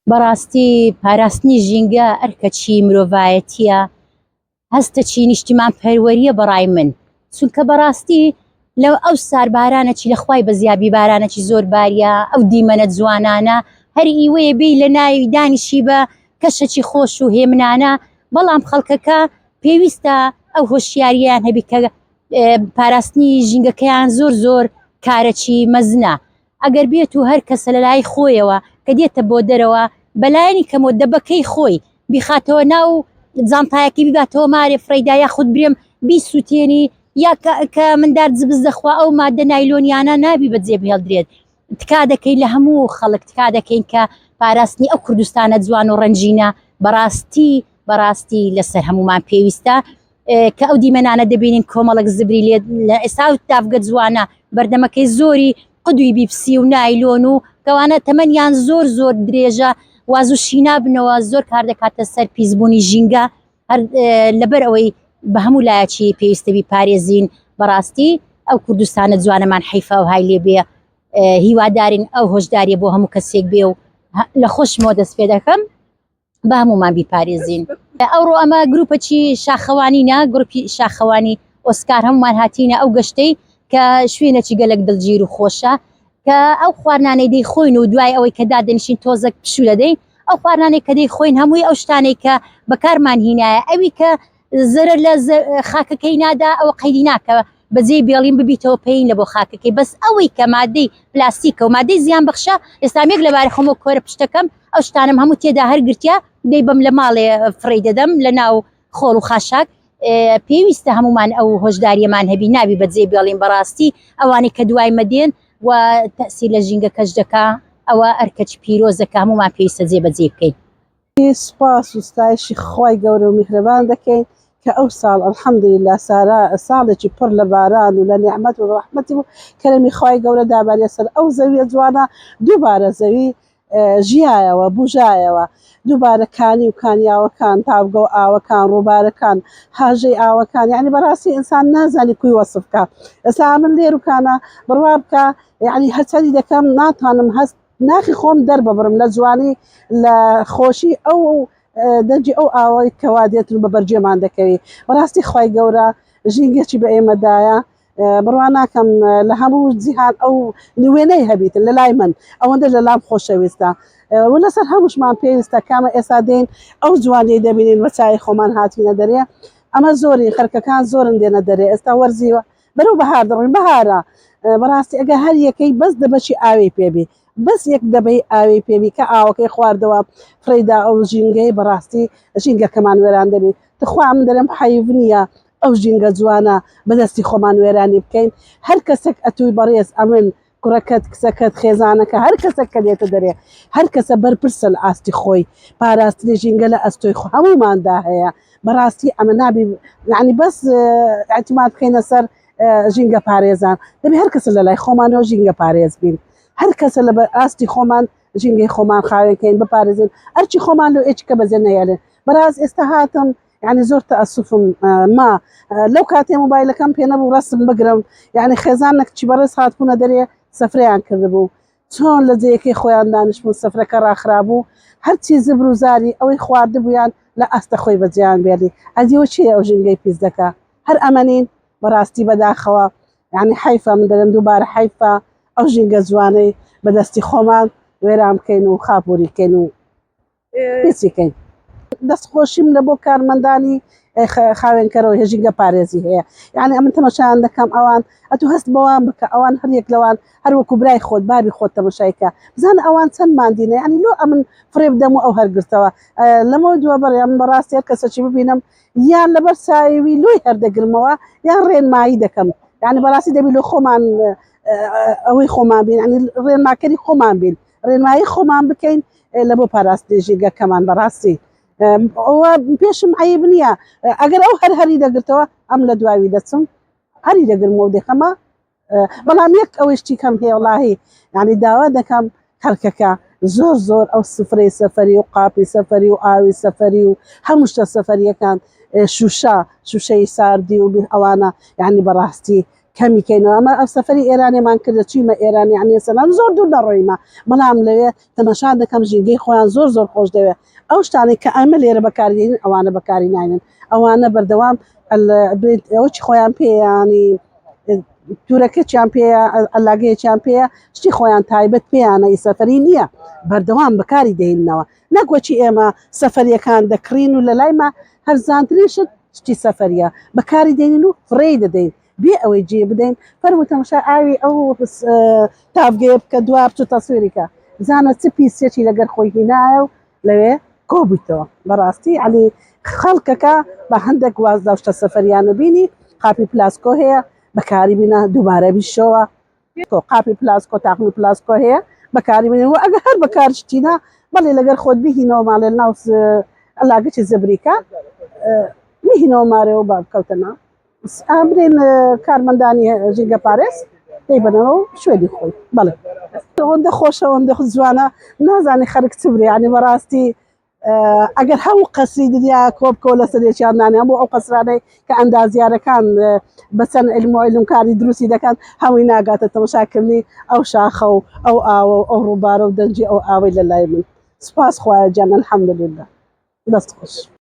بەڕاستی پاراستنی ژینگە ئەرکەچی مرۆڤایەتیە هەستە نیشتیمان پەروەریە بەڕای من چونکە بەڕاستی لەو ئەو سار بارانەی لەخوای بەزیابی بارانەی زۆر باریە ئەو دیمەنە جوانانە هەر ئیوەیە بێ لە ناوی دانیشی بە کەشەی خۆش و هێمنانە بەڵام خەڵکەکە پێویستە ئەو هۆشیاریان هەبی کە پاراستنی ژینگەکەیان زۆر کارەکی مەزنە ئەگەر بێت و هەر کەسە لە لای خۆیەوە کە دێتە بۆ دەرەوە بەلایەنی کەمۆ دەبەکەی خۆی بیخاتەوە ناو جانتایەکی بباتەوە مارێ فڕیدایە خود برێم بیسووتێنی یا کە مندار جبز دەخوا ئەو مادە نایلۆنیانە نابی بەجێ بهێڵدرێت تکا دەکەین لە هەموو خەڵک تکا دەکەین کە پاراستنی ئەو کوردستانە جوان و ڕەنجینە بەڕاستی لەسەر هەمومان پێویستە کە ئەو دیمەنانە دەبینین کۆمەڵک زبری لێ لە ئێستا و تافگە جوانە بەردەمەکەی زۆری قودوی بیپسی و نایلۆن و کەوانە تەمەنیان زۆر درێژە واز و شینا بنەوە زۆر کار دەکاتە سەر پیسبوونی ژینگە هەر لەبەر ئەوەی بە هەموو لایەکی پێویستەبی پارێزین بەڕاستی ئەو کوردستانە جوانەمان حیفە و های لێ بێ هیوادارین ئەو هۆشداریە بۆ هەموو کەسێک بێ و لە خۆشمەوە دەست پێ دەکەم بە هەمومان بیپارێزین ئەوڕۆ ئەمە گروپەکی شاخەوانینە گروپی شاخەوانی ئۆسکار هەمومان هاتیینە ئەو گەشتەی کە شوێنێکی گەلک دڵگیر و خۆشە کە ئەو خواردانەی دەی خۆین و دوای ئەوەی کە دادەنیشین تۆزێک پشوو دەدەین ئەو خواردانێک کە دەی خۆین هەمووی ئەو شتانێک کە بەکارمان هینایە ئەوی کە زەرە لە خاکەکەی نادا ئەوە قەیدی ناکە بەجێ بێڵین ببیتەوە پێین لە بۆ خاکەکەی بەس ئەوەی کە مادەی پلاستیکە و مادەی زیان بەخشە ئێستامێک لەبارەی خۆمە کۆرە پشتەکەم ئەو شتانم هەموو تێدا هەرگرتیا دەی بەم لە ماڵێ فڕی دەدەم لە ناو خۆڵ و خاشاک پێویستە هەمومان ئەو هۆشداریەمان هەبی نابی بەجێ بێڵین بەڕاستی ئەوانەی کە دوای مەدێن و تەسی لە ژینگە کەش دەکا ئەوە ئەرکەچ پیرۆزەکە هەمومان پێویستە جێبەجێ بکەین سپاس و ستایشی خۆی گەورە و میهرەبان دەکەین کە ئەو ساڵ الحەمدولله ساڵێکی پڕ لە باران و لە نیعمەت و ڕەحمەتی بوو کەرەمی خۆی گەورە دابارێ سەر ئەو زەویە جوانە دووبارە زەوی ژیایەوە بژایەوە دووبارە کانی و کانیاوەکان تاوگە و ئاوەکان ڕووبارەکان هاژەی ئاوەکان یعنی بەڕاستی ئینسان نازانی کوی وەسفکە ئێستا من لێروکانە بڕوا بکە یعنی هەرچەندی دەکەم ناتوانم هەست ناخی خۆم دەرببڕم لە جوانی لە خۆشی ئەو دەنجی ئەو ئاوەی کەوا دێت و بە بەرجێمان دەکەوی بەڕاستی خۆی گەورە ژینگەی بە ئێمەدایە بڕوا ناکەم لە هەموو جیهان ئەو نوێنەی هەبیتن لە لای من ئەوەندە لە لام خۆشەویستە و لەسەر هەمووشمان پێویستە کامە ئێستا دێن ئەو جوانی دەبینین وەچای خۆمان هاتیینە دەرێ ئەمە زۆری خەرکەکان زۆرن دێنە دەرێ ئێستا وەرزیوە بەرەو بەهار دەڕین بەهارە بەڕاستی ئەگە هەر یەکەی بەس دەبەشی ئاوی پێبی بەس یەک دەبەی ئاوی پێبی کە ئاوەکەی خواردەوە فڕیدا ئەو ژینگەی بەڕاستی ژینگەکەمان وێران دەبێت تخوا من دەرم حەیڤنیە ئەو ژینگە جوانە بەدەستی خۆمان وێرانی بکەین هەر کەسێک ئەتووی بەڕێز ئەمن کوڕەکەت کسەکەت خێزانەکە هەر کەسێک کە دێتە دەرێ هەر کەسە بەرپرسە لە ئاستی خۆی پاراستنی ژینگە لە ئەستۆی هەموماندا هەیە بەڕاستی ئەمە نابی یعنی بەس ئەتیمات بکەینە سەر ژینگە پارێزان دەبێ هەر کەسە لە لای خۆمانەوە ژینگە پارێز بین هەر کەسە لە ئاستی خۆمان ژینگەی خۆمان خاوێنکەین بپارێزین ئەرچی خۆمان لەو ئێچکە بەجێ نەهێڵێن بەڕاز ئێستا هاتم يعني زۆر تەئەسوفم ما لەو کاتێ مۆبایلەکەم پێ نەبوو ڕەسم بگرم یعنی خێزانێک چی بەڕێز هاتبوونە دەرێ سەفرەیان کردبوو چۆن لە جەیەکەی خۆیان دانیشتبوو سەفرەکە ڕاخرابوو هەرچی زبر و زاری ئەوەی خواردبوویان لە ئەستە خۆی بەجێیان بێڵی ئەدیوە چیە ئەو ژینگەی پیس دەکا هەر ئەمەنین بەڕاستی بەداخەوە يعني حیفە من دەڵێم دووبارە حیفە ئەو ژینگە جوانەی بەدەستی خۆمان وێران بکەین و خاپووری بکەین و پیسیکەین دەستخۆشیم لە بۆ کارمەندانی خاوێنکەرەوە هێژینگە پارێزی هەیە یعنی ئەمن تەماشایان دەکەم ئەوان ئەتو هەست بەوان بکە ئەوان هەرێک لەوان هەروەکو برای خۆت بابی خۆت تەماشایکە بزانە ئەوان چەند ماندینە یعنی لۆ ئەمن فڕێ بدەم و ئەو هەرگرتەوە لەمەوە دووە بەڕێ من بەڕاستی هەر کەسەکی ببینم یان لەبەر ساوی لۆی هەردەگرمەوە یان ڕێنمایی دەکەم یعنی بەڕاستی دەبی لۆ خۆمان ئەوەی خۆمان بین ینی ڕێنماکەری خۆمان بین ڕێنمایی خۆمان بکەین لە بۆ پاراستنی ژینگەکەمان بەڕاستی ئەوە پێشم عیب نییە ئەگەر ئەو هەری دەگرتەوە ئەم لە دواوی دەچم هەری دەگرمەوە دەخەمە بەڵام یەک ئەوەشتی کەم هەیە وڵاهی یعنی داوا دەکەم خەڵکەکە زۆر ئەو سفرەی سەفەری و قاپی سەفەری و ئاوی سەفەری و هەموو شتە سەفەریەکان شوشەی ساردی و ئەوانە یعنی بەڕاستی کەمیکەینەوە ئەمە ئەو سەفەری ئێرانێمان کردە چوویمە ئێران یعنی سەلام زۆر دوور نەڕۆیمە بەڵام لەوێ تەماشا دەکەم ژینگەی خۆیان زۆر زۆر خۆش دەوێت ئەو شتانێک کە ئەمە لێرە بەکاردێنین ئەوانە بەکاری ناینن ئەوانە بەردەوام ئەوەی خۆیان پێیانی تورەکەیان پێەیە ئەلاگەیەکیان پێەیە شتی خۆیان تایبەت پێیانە ئی سەفەری نییە بەردەوام بەکاری دێننەوە نەگوەچی ئێمە سەفەریەکان دەکڕین و لە لایمە هەرزانترێشت شتی سەفەریە بەکاری دێنین و فڕێ دەدەین بێ ئەوەی جێ بدەین فەرمو تەماشا ئاوی ئەو تافگێ بکە دوا بچ و تەسویریکە زانە چ پیسێکی لەگەر خۆی هینایە و لەوێ کۆبوویتەوە بەڕاستی علی خەڵکەکە بە هەندێک وازداشتە سەفەریانە بینی قاپی پلاسکۆ هەیە بەکاری بینە دووبارە بیشەوە قاپی پلاسکۆ تاقمی پلاسکۆ هەیە بەکاری بینێ و ئەگە هەر بەکارشتینە بەڵێ لەگەر خۆت بهینەوە ماڵێ ناو ئەلاگەی زبریکە میهینەوە مارەوە بە بکەوتەنە ئامرێن کارمەندانی ژینگە پارێز دەیبەنەوە شوێنی خۆی بەڵێ ئەوەندە خۆشە ئەوەندە جوانە نازانی خەرک چ برێ ینی بەڕاستی ئەگەر هەموو قەسری دنیا کۆبکۆ لە سەرێکیان دانێ هەموو ئەو قەسرانەی کە ئەندازیارەکان بەچەند علم و علمکاری دروستی دەکەن هەمووی ناگاتە تەماشاکردنی ئەو شاخە و ئەو ئاوە و ئەو ڕووبارە و دەنجی ئەو ئاوەی لە لای من سوپاس خوایە جان الحەمدولله دەست خۆش